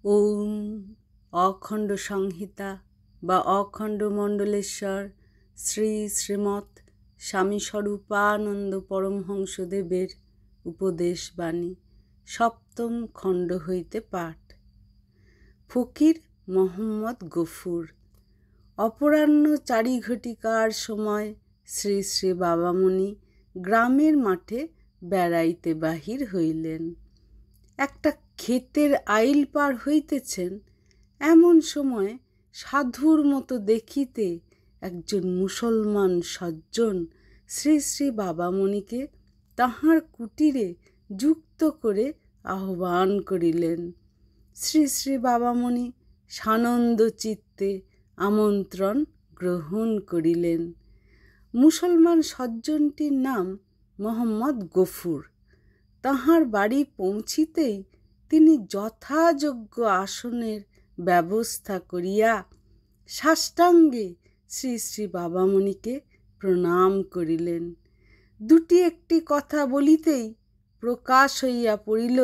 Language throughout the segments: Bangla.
ওম অখণ্ড সংহিতা বা অখণ্ড মণ্ডলেশ্বর শ্রী শ্রীমৎ স্বামী স্বরূপানন্দ পরমহংসদেবের উপদেশ বাণী সপ্তম খণ্ড হইতে পাঠ। ফকির মোহাম্মদ গফুর। অপরাহ্ন 4 ঘটিকার সময় শ্রী শ্রী বাবামণি গ্রামের মাঠে বেড়াইতে বাহির হইলেন। একটা ক্ষেতের আইল পার হইতেছেন, এমন সময় সাধুর মতো দেখিতে একজন মুসলমান সজ্জন শ্রী শ্রী বাবামণিকে তাহার কুটিরে যুক্ত করে আহ্বান করিলেন। শ্রী শ্রী বাবামণি সানন্দ চিত্তে আমন্ত্রণ গ্রহণ করিলেন। মুসলমান সজ্জনটির নাম মোহাম্মদ গফুর। তাহার বাড়ি পৌঁছিতেই তিনি যথাযোগ্য আসনের ব্যবস্থা করিয়া সাষ্টাঙ্গে শ্রী শ্রী বাবামণিকে প্রণাম করিলেন। দুটি একটি কথা বলিতেই প্রকাশ হইয়া পড়িল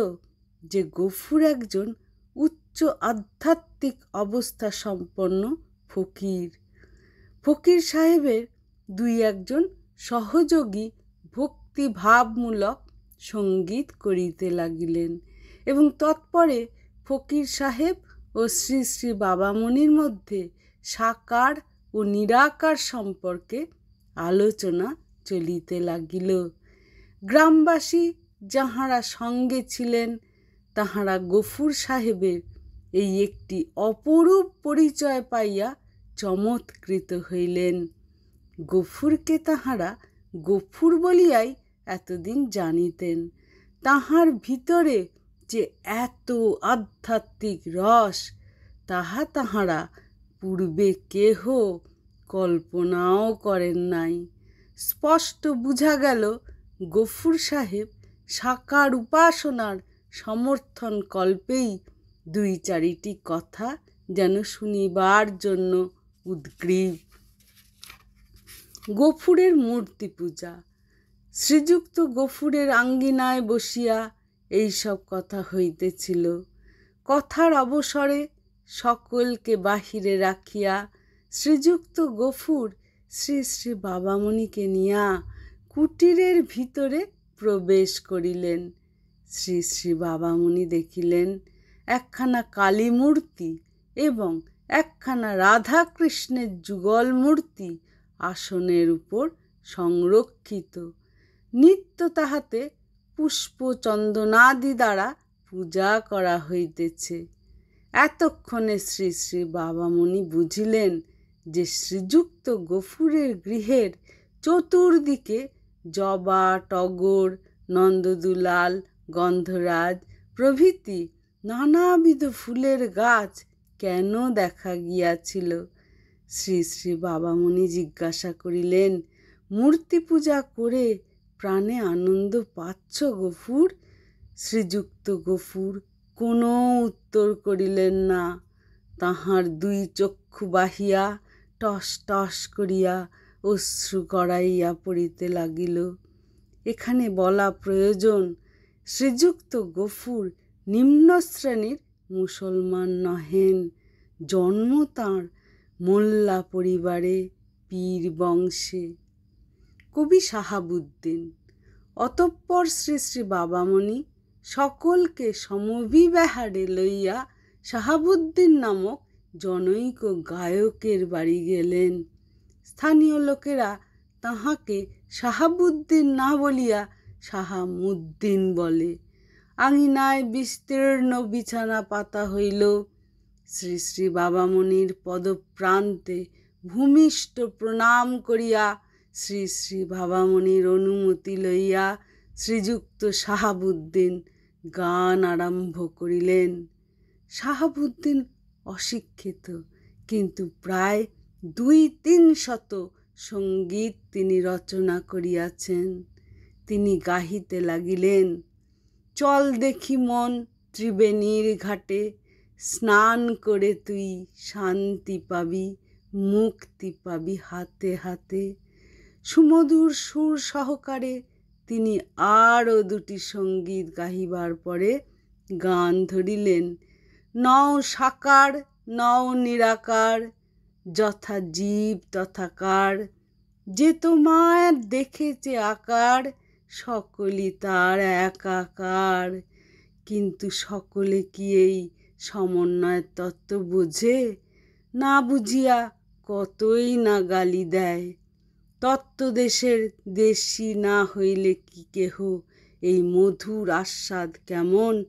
যে গফুর একজন উচ্চ আধ্যাত্মিক অবস্থা সম্পন্ন ফকির। ফকির সাহেবের 2-1 সহযোগী ভক্তিভাবমূলক সঙ্গীত করিতে লাগিলেন এবং তৎপরে ফকির সাহেব ও শ্রী শ্রী বাবামণির মধ্যে সাকার ও নিরাকার সম্পর্কে আলোচনা চলিতে লাগিল। গ্রামবাসী যাহারা সঙ্গে ছিলেন তাহারা গফুর সাহেবের এই একটি অপরূপ পরিচয় পাইয়া চমৎকৃত হইলেন। গফুরকে তাহারা গফুর বলিয়াই এতদিন জানিতেন। তাহার ভিতরে যে এত আধ্যাত্মিক রস, তাহা তাহারা পূর্বে কেহ কল্পনাও করেন নাই। স্পষ্ট বুঝা গেল গফুর সাহেব সাকার উপাসনার সমর্থন কল্পেই 2-4টি কথা যেন শুনিবার জন্য উদ্গ্রীব। গফুরের মূর্তি পূজা। শ্রীযুক্ত গফুরের আঙ্গিনায় বসিয়া এইসব কথা হইতেছিল। কথার অবসরে সকলকে বাহিরে রাখিয়া শ্রীযুক্ত গফুর শ্রী শ্রী বাবামণিকে নিয়া কুটিরের ভিতরে প্রবেশ করিলেন। শ্রী শ্রী বাবামণি দেখিলেন একখানা কালী মূর্তি এবং একখানা রাধাকৃষ্ণের যুগল মূর্তি আসনের উপর সংরক্ষিত। নিত্য তাহাতে পুষ্প চন্দনাদি দ্বারা পূজা করা হইতেছে। এতক্ষণে শ্রী শ্রী বাবামণি বুঝিলেন যে শ্রীযুক্ত গফুরের গৃহের চতুর্দিকে জবা, টগর, নন্দদুলাল, গন্ধরাজ প্রভৃতি নানাবিধ ফুলের গাছ কেন দেখা গিয়াছিল। শ্রী শ্রী বাবামণি জিজ্ঞাসা করিলেন, মূর্তি পূজা করে প্রাণে আনন্দ পাচ্ছ গফুর? শ্রীযুক্ত গফুর কোনো উত্তর করিলেন না। তাহার 2 চক্ষু বাহিয়া টস টস করিয়া অশ্রু গড়াইয়া পড়িতে লাগিল। এখানে বলা প্রয়োজন, শ্রীযুক্ত গফুর নিম্ন শ্রেণীর মুসলমান নহেন। জন্ম তাঁর মোল্লা পরিবারে, পীর বংশে। কবি শাহাবুদ্দিন। অতঃপর শ্রী শ্রী বাবামণি সকলকে সমভিব্যাহারে লইয়া শাহাবুদ্দিন নামক জনৈক গায়কের বাড়ি গেলেন। স্থানীয় লোকেরা তাহাকে শাহাবুদ্দিন না বলিয়া শাহামুদ্দিন বলে। আঙিনায় বিস্তীর্ণ বিছানা পাতা হইল। শ্রী শ্রী বাবামণির পদপ্রান্তে ভূমিষ্ঠ প্রণাম করিয়া শ্রী শ্রী বাবামণির অনুমতি লইয়া শ্রীযুক্ত শাহাবুদ্দিন গান আরম্ভ করিলেন। শাহাবুদ্দিন অশিক্ষিত, কিন্তু প্রায় 200-300 সঙ্গীত তিনি রচনা করিয়াছেন। তিনি গাহিতে লাগিলেন, চল দেখি মন ত্রিবেণীর ঘাটে, স্নান করে তুই শান্তি পাবি, মুক্তি পাবি হাতে হাতে। সুমধুর সুর সহকারে তিনি আরও 2টি সঙ্গীত গাহিবার পরে গান ধরিলেন, নও সাকার নও নিরাকার, যথা জীব তথাকার, যে তোমার দেখেছে আকার, সকলই তার একাকার। কিন্তু সকলে কি এই সমন্বয়ের তত্ত্ব বোঝে? না বুঝিয়া কতই না গালি দেয়। তত্ত্বদেশের দেশী না হইলে কি কেহ এই মধুর আস্বাদ কেমন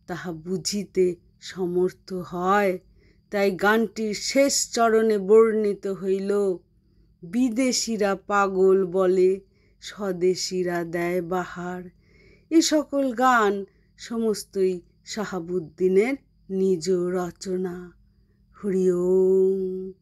তাহা বুঝিতে সমর্থ হয়? তাই গানটির শেষ চরণে বর্ণিত হইল, বিদেশিরা পাগল বলে, স্বদেশিরা দেয় বাহার। এ সকল গান সমস্তই শাহাবুদ্দিনের নিজ রচনা। হরি ওম।